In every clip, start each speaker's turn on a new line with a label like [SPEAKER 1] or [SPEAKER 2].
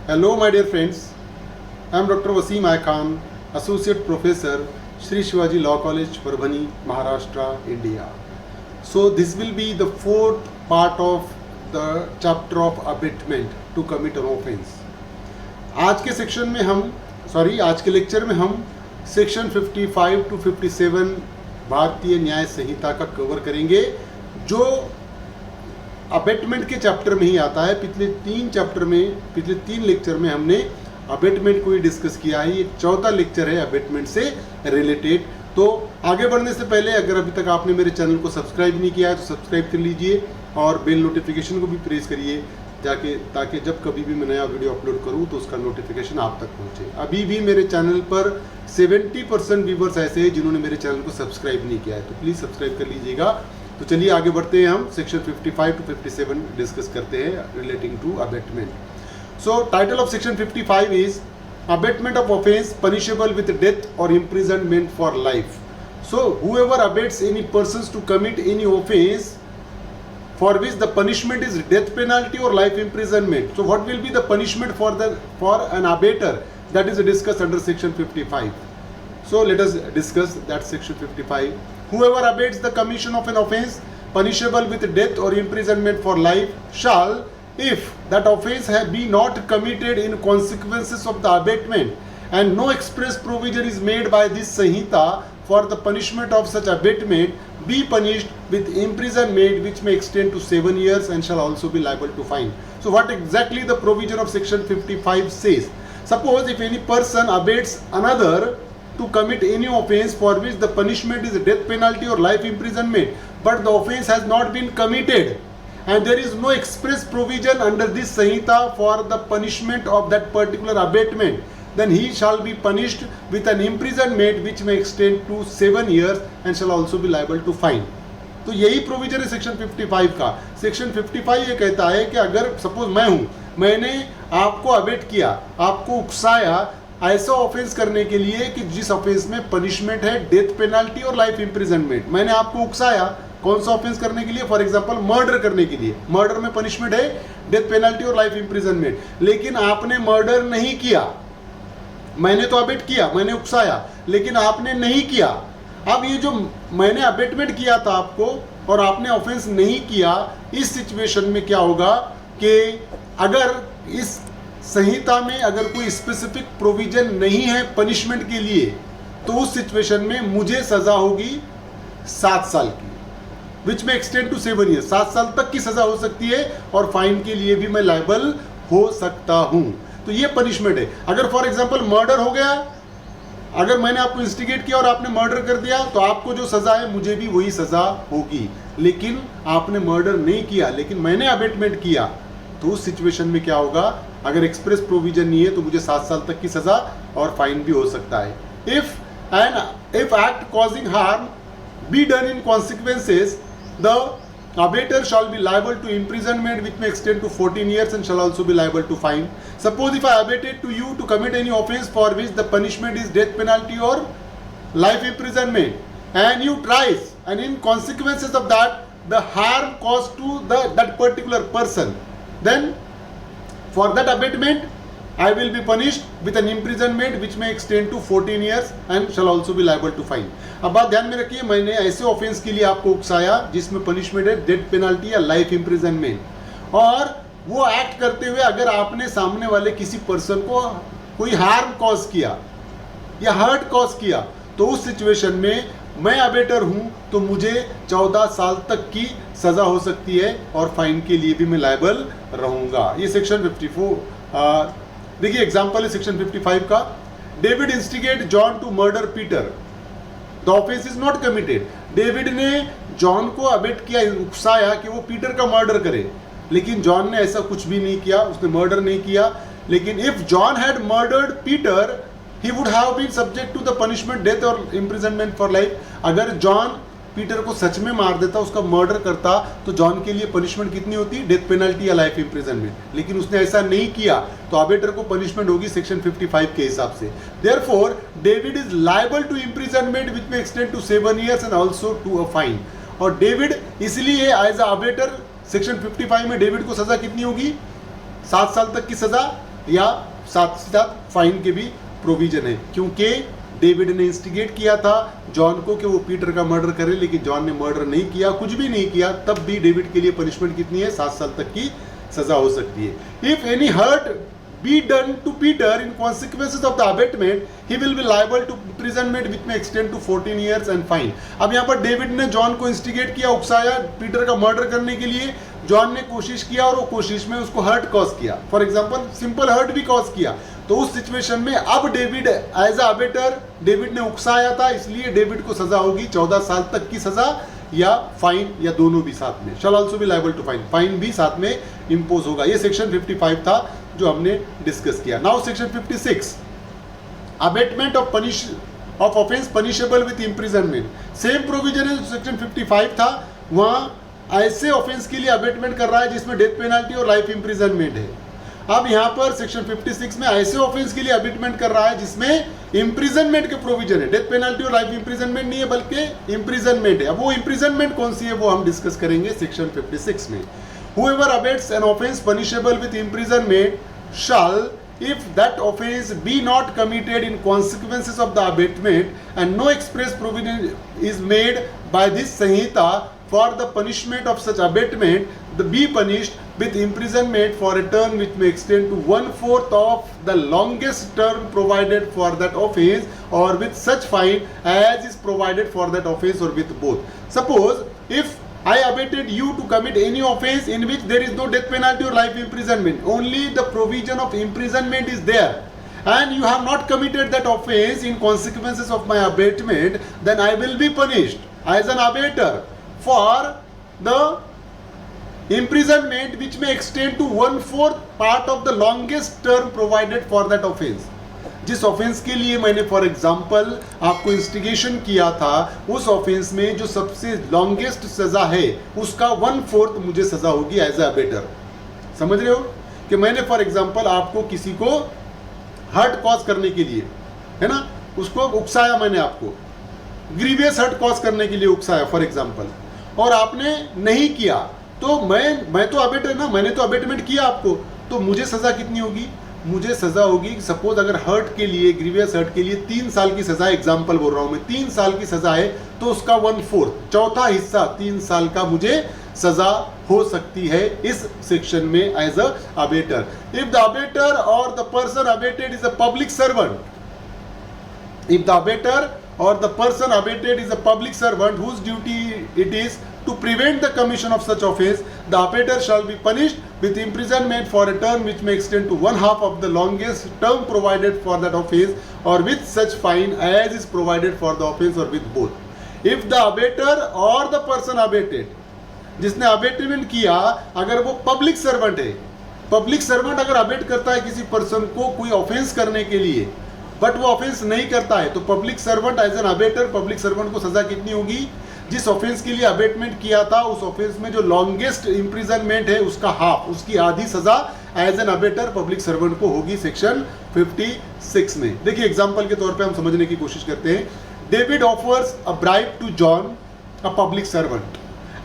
[SPEAKER 1] Hello, my dear friends. I am Dr. Wasim I Khan, Associate Professor, Shri Shivaji Law College, Parbhani, Maharashtra, India. So this will be the fourth part of the chapter of abatement to commit an offense. आज के section में आज के lecture में हम section 55 to 57 भारतीय न्याय संहिता का कवर करेंगे, जो अबेटमेंट के चैप्टर में ही आता है। पिछले तीन लेक्चर में हमने अबेटमेंट को ही डिस्कस किया है। ये चौथा लेक्चर है अबेटमेंट से रिलेटेड। तो आगे बढ़ने से पहले अगर अभी तक आपने मेरे चैनल को सब्सक्राइब नहीं किया है तो सब्सक्राइब कर लीजिए और बेल नोटिफिकेशन को भी प्रेस करिए ताकि जब कभी भी मैं नया वीडियो अपलोड करूं तो उसका नोटिफिकेशन आप तक पहुंचे। अभी भी मेरे चैनल पर 70% व्यूवर्स ऐसे हैं जिन्होंने मेरे चैनल को सब्सक्राइब नहीं किया है, तो प्लीज़ सब्सक्राइब कर लीजिएगा। तो चलिए आगे बढ़ते हैं, हम सेक्शन 55 टू 57 डिस्कस करते हैं relating to abetment. So title of section 55 is abetment of offence punishable with death और imprisonment for life. So whoever abets any persons to commit any offence for which the punishment is death penalty or life imprisonment. So what will be the punishment for an abater? That is discussed under section 55. So let us discuss that section 55. Whoever abates the commission of an offence punishable with death or imprisonment for life shall, if that offence have been not committed in consequences of the abatement and no express provision is made by this Sanhita for the punishment of such abatement, be punished with imprisonment which may extend to 7 years and shall also be liable to fine. So what exactly the provision of section 55 says? Suppose if any person abates another to commit any offence for which the punishment is death penalty or life imprisonment, but the offence has not been committed and there is no express provision under this Sanhita for the punishment of that particular abatement, then he shall be punished with an imprisonment which may extend to 7 years and shall also be liable to fine. तो यही provision है section 55 का। Section 55 ये कहता है कि अगर suppose मैंने आपको अबेट किया, आपको उकसाया ऐसा ऑफेंस करने के लिए कि जिस ऑफेंस में पनिशमेंट है डेथ पेनल्टी और लाइफ इम्प्रिजनमेंट, मैंने आपको उकसाया कौन सा ऑफेंस करने के लिए? फॉर एग्जांपल मर्डर करने के लिए। मर्डर में पनिशमेंट है डेथ पेनल्टी और लाइफ इम्प्रिजनमेंट, लेकिन आपने मर्डर नहीं किया। मैंने तो अबेट किया, मैंने उकसाया, लेकिन आपने नहीं किया। अब ये जो मैंने अबेटमेंट किया था आपको और आपने ऑफेंस नहीं किया, इस सिचुएशन में क्या होगा कि अगर इस संहिता में अगर कोई स्पेसिफिक प्रोविजन नहीं है पनिशमेंट के लिए, तो उस सिचुएशन में मुझे सजा होगी 7 साल की, विच में एक्सटेंड टू 7 ईयर्स। 7 साल तक की सजा हो सकती है और फाइन के लिए भी मैं लायबल हो सकता हूं। तो ये पनिशमेंट है। अगर फॉर एग्जांपल मर्डर हो गया, अगर मैंने आपको इंस्टिगेट किया और आपने मर्डर कर दिया, तो आपको जो सजा है मुझे भी वही सजा होगी। लेकिन आपने मर्डर नहीं किया, लेकिन मैंने अबेटमेंट किया, तो उस सिचुएशन में क्या होगा? अगर एक्सप्रेस प्रोविजन नहीं है तो मुझे 7 साल तक की सजा और फाइन भी हो सकता है। If act causing harm be done in consequences, the abater shall be liable to imprisonment which may extend to 14 years and shall also be liable to fine. Suppose if I abated to you to commit any offense for which the punishment is death penalty or life imprisonment and you tries, and in consequences of that the harm caused to that particular person, then for that abatement I will be punished with an imprisonment which may extend to 14 years and shall also be liable to fine. अब बात ध्यान में रखिए, मैंने ऐसे offence के लिए आपको उकसाया जिसमें पनिशमेंट है डेथ पेनल्टी या लाइफ इम्प्रिजनमेंट, और वो एक्ट करते हुए अगर आपने सामने वाले किसी पर्सन को कोई हार्म कॉज किया या हर्ट कॉज किया, तो उस सिचुएशन में मैं अबेटर हूं तो मुझे 14 साल तक की सजा हो सकती है और फाइन के लिए भी मैं लायबल रहूंगा। ये सेक्शन 54। देखिए एग्जाम्पल है सेक्शन 55 का। David instigate John to murder Peter, the offence is not committed. David ने जॉन को अबेट किया, उकसाया कि वो पीटर का मर्डर करे, लेकिन जॉन ने ऐसा कुछ भी नहीं किया, उसने मर्डर नहीं किया। लेकिन if John had murdered Peter he would have been subject to the punishment death और इम्प्रिजनमेंट फॉर लाइफ। अगर जॉन पीटर को सच में मार देता, उसका मर्डर करता, तो जॉन के लिए पनिशमेंट कितनी होती? डेथ पेनल्टी या लाइफ इम्प्रिजनमेंट। लेकिन उसने ऐसा नहीं किया, तो अबेटर को पनिशमेंट होगी सेक्शन 55 के हिसाब से। Therefore David is liable to imprisonment which may extend to 7 years and also to a fine. और डेविड इसलिए एज अ अबेटर सेक्शन 55 में डेविड को सजा कितनी होगी? 7 साल तक की सजा, या साथ साथ फाइन के भी प्रोविजन है, क्योंकि डेविड ने इंस्टिगेट किया था जॉन को कि वो पीटर का मर्डर करे, लेकिन जॉन ने मर्डर नहीं किया, कुछ भी नहीं किया, तब भी डेविड के लिए पनिशमेंट कितनी है, 7 साल तक की सजा हो सकती है। If any hurt be done to Peter in consequences of the abatement, he will be liable to imprisonment which may extend to 14 years and fine। अब यहाँ पर डेविड ने जॉन को इंस्टिगेट किया, उकसाया पीटर का मर्डर करने के लिए, जॉन ने कोशिश किया और वो कोशिश में उसको हर्ट कॉज किया, फॉर एग्जांपल सिंपल हर्ट भी कॉज किया, तो उस सिचुएशन में अब David as a abettor, David ने उकसाया था, इसलिए डेविड को सजा होगी 14 साल तक की सजा या फाइन या दोनों भी साथ में। Shall also be liable to fine, fine भी साथ में इंपोज होगा। ये सेक्शन 55 था जो हमने डिस्कस किया। Now section 56, abetment of offence punishable with imprisonment. Same provision है सेक्शन 55 था, वहां ऐसे ऑफेंस के लिए अबेटमेंट कर रहा है जिसमें डेथ पेनल्टी और लाइफ इम्प्रिजनमेंट है। अब यहां पर सेक्शन 56 में ऐसे ऑफेंस के लिए अबेटमेंट कर रहा है जिसमें इम्प्रिजनमेंट के प्रोविजन है, डेथ पेनल्टी और लाइफ इम्प्रिजनमेंट नहीं है बल्कि इम्प्रिजनमेंट है। अब वो इम्प्रिजनमेंट कौन सी है वो हम डिस्कस करेंगे सेक्शन 56 में। Whoever abates an offense punishable with imprisonment shall, if that offense be not committed in consequences of the abatement and no express provision is made by this Sanhita for the punishment of such abatement, be punished with imprisonment for a term which may extend to 1/4 of the longest term provided for that offense, or with such fine as is provided for that offense, or with both. Suppose if I abated you to commit any offense in which there is no death penalty or life imprisonment, only the provision of imprisonment is there, and you have not committed that offense in consequences of my abatement, then I will be punished as an abater for the imprisonment which may extend to 1/4 part of the longest term provided for that offense। जिस offence के लिए मैंने for example आपको instigation किया था, उस offence में जो सबसे लॉन्गेस्ट सजा है उसका 1/4 मुझे सजा होगी एज अ अबेटर। समझ रहे हो कि मैंने फॉर एग्जांपल आपको किसी को हर्ट कॉज करने के लिए, है ना, उसको उकसाया, मैंने आपको ग्रीवियस हर्ट कॉज करने के लिए उकसाया फॉर एग्जांपल, और आपने नहीं किया, तो मैं तो अबेटर ना, मैंने तो अबेटमेंट किया आपको, तो मुझे सजा कितनी होगी, मुझे सजा होगी, सपोज अगर हर्ट के लिए, ग्रीवियस हर्ट के लिए 3 साल की सजा, एग्जांपल बोल रहा हूं मैं, 3 साल की सजा है, तो उसका 1/4 चौथा हिस्सा 3 साल का मुझे सजा हो सकती है इस सेक्शन में as a abettor. If the abettor or the person abetted is a public servant, if the abater or the person abated is a public servant whose duty it is to prevent the commission of such offense, the abater shall be punished with imprisonment for a term which may extend to 1/2 of the longest term provided for that offense, or with such fine as is provided for the offense, or with both. If the abater or the person abated, जिसने abetment किया, अगर वो public servant है, public servant अगर abate करता है किसी person को कोई ऑफेंस करने के लिए, बट वो ऑफेंस नहीं करता है, तो public servant as an abettor, public servant को सजा कितनी होगी, जिस ऑफेंस के लिए अबेटमेंट किया था उस ऑफेंस में जो लॉन्गेस्ट इंप्रिजनमेंट है उसका हाफ, उसकी आधी सजा as an abettor public servant को होगी सेक्शन 56 में। देखिए एग्जांपल के तौर पे हम समझने की कोशिश करते हैं। David offers a bribe to John a public servant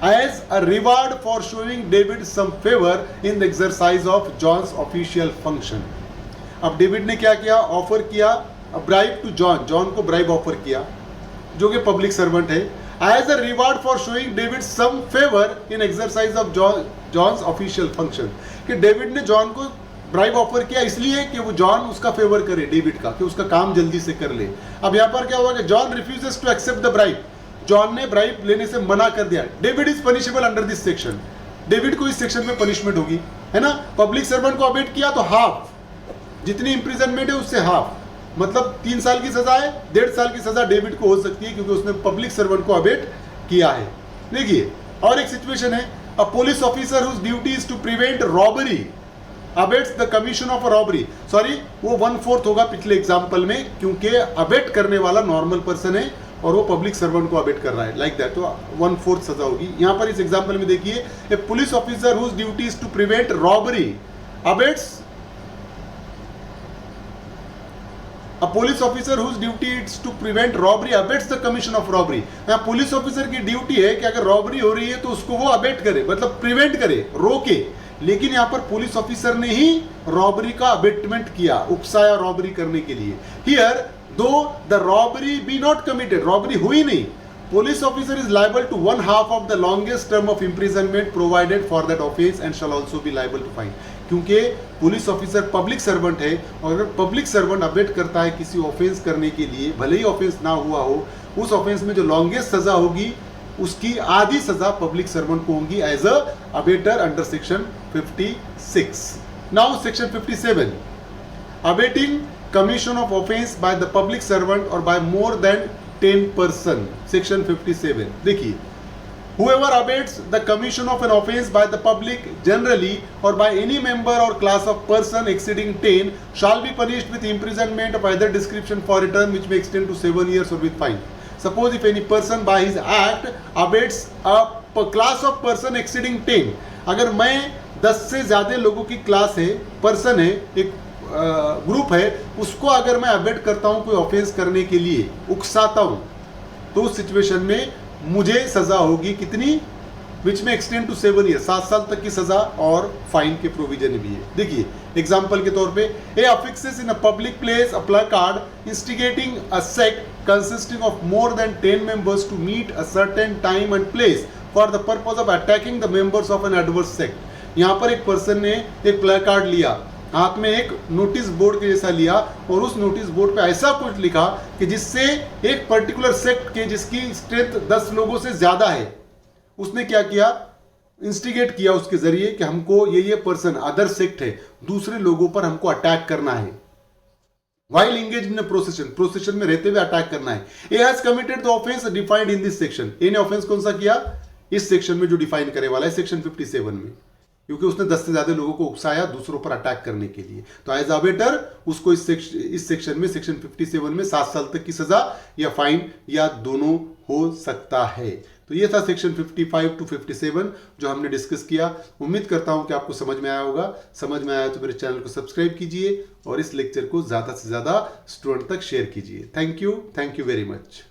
[SPEAKER 1] as a reward for showing David some favor in the exercise of John's official function। अब डेविड ने क्या किया, ऑफर किया ब्राइब टू जॉन, जॉन को ब्राइब ऑफर किया जो कि public servant है, as a reward for showing David some favour in exercise of John's official function, कि डेविड ने जॉन को ब्राइब ऑफर किया इसलिए कि वो जॉन उसका फेवर करे, डेविड का, कि उसका काम जल्दी से कर ले। अब यहाँ पर क्या हुआ कि John refuses to accept the bribe, John ने ब्राइब लेने से मना कर दिया। David is punishable under this section, David को इस सेक्शन में पनिशमेंट होगी, है ना। पब्लिक सर्वेंट को अबेट किया तो हाफ, जितनी इंप्रिजनमेंट है उससे हाफ, मतलब 3 साल की सजा है, 1.5 साल की सजा डेविड को हो सकती है क्योंकि उसने पब्लिक सर्वेंट को अबेट किया है। देखिए और एक सिचुएशन है, a police officer whose duty is to prevent robbery abets the commission of a robbery, sorry वो 1/4 होगा पिछले एग्जांपल में, क्योंकि अबेट करने वाला नॉर्मल पर्सन है और वो पब्लिक सर्वेंट को अबेट कर रहा है, लाइक दैट, तो 1/4 सजा होगी। यहाँ पर इस एग्जांपल में देखिए, a police officer whose duty is to prevent robbery abets, A police officer whose duty is to prevent robbery abates the commission of robbery। यहाँ पुलिस ऑफिसर की ड्यूटी है कि अगर रॉबरी हो रही है तो उसको वो अबेट करे, मतलब प्रिवेंट करे, रोके, लेकिन यहाँ पर पुलिस ऑफिसर ने ही रॉबरी का अबेटमेंट किया, उकसाया रॉबरी करने के लिए। Here though the robbery be not committed, robbery हुई नहीं, police officer is liable to 1/2 of the longest term of imprisonment provided for that offense and shall also be liable to fine। क्योंकि police officer public servant है, और अगर public servant abate करता है किसी offence करने के लिए, भले ही ऑफेंस ना हुआ हो, उस ऑफेंस में जो लॉन्गेस्ट सजा होगी उसकी आधी सजा पब्लिक सर्वेंट को होगी as a abettor under section 56। Now section 57, abetting commission of offence by the public servant or by more than 10 person, section 57। देखिए, whoever abates the commission of an offense by the public generally or by any member or class of person exceeding 10 shall be punished with imprisonment of either description for a term which may extend to 7 years or with fine। Suppose if any person by his act abates a class of person exceeding 10, अगर मैं 10 से ज्यादा लोगों की class है, person है, एक group है, उसको अगर मैं अबेट करता हूं कोई ऑफेंस करने के लिए, उकसाता हूं, तो उस सिचुएशन में मुझे सजा होगी कितनी, विच में एक्सटेंड टू 7 ईयर, 7 साल तक की सजा, और फाइन के प्रोविजन भी है। देखिए एग्जांपल के तौर पे, A affixes in a public place a placard instigating a sect consisting of more than 10 members to meet a certain time and place for the purpose of attacking the members of an adverse sect. यहां पर एक person ने एक प्लैकार्ड लिया, हाथ में एक notice board के जैसा लिया, और उस नोटिस बोर्ड पे ऐसा कुछ लिखा कि जिससे एक पर्टिकुलर सेक्ट के जिसकी स्ट्रेंथ 10 लोगों से ज्यादा है, उसने क्या किया, इंस्टिगेट किया उसके जरिए कि हमको ये पर्सन अदर सेक्ट है, दूसरे लोगों पर हमको अटैक करना है, while engaged in a procession में रहते हुए अटैक करना है। A has committed the offence defined in this section. A ने ऑफेंस कौन सा किया, इस सेक्शन में जो डिफाइन करे वाला है, सेक्शन 57 में, क्योंकि उसने 10 से ज्यादा लोगों को उकसाया दूसरों पर अटैक करने के लिए। तो एज अबेटर उसको इस सेक्शन में, सेक्शन 57 में 7 साल तक की सजा या फाइन या दोनों हो सकता है। तो ये था सेक्शन 55 to 57 जो हमने डिस्कस किया। उम्मीद करता हूं कि आपको समझ में आया होगा। समझ में आया तो मेरे चैनल को सब्सक्राइब कीजिए और इस लेक्चर को ज्यादा से ज्यादा स्टूडेंट तक शेयर कीजिए। Thank you very much.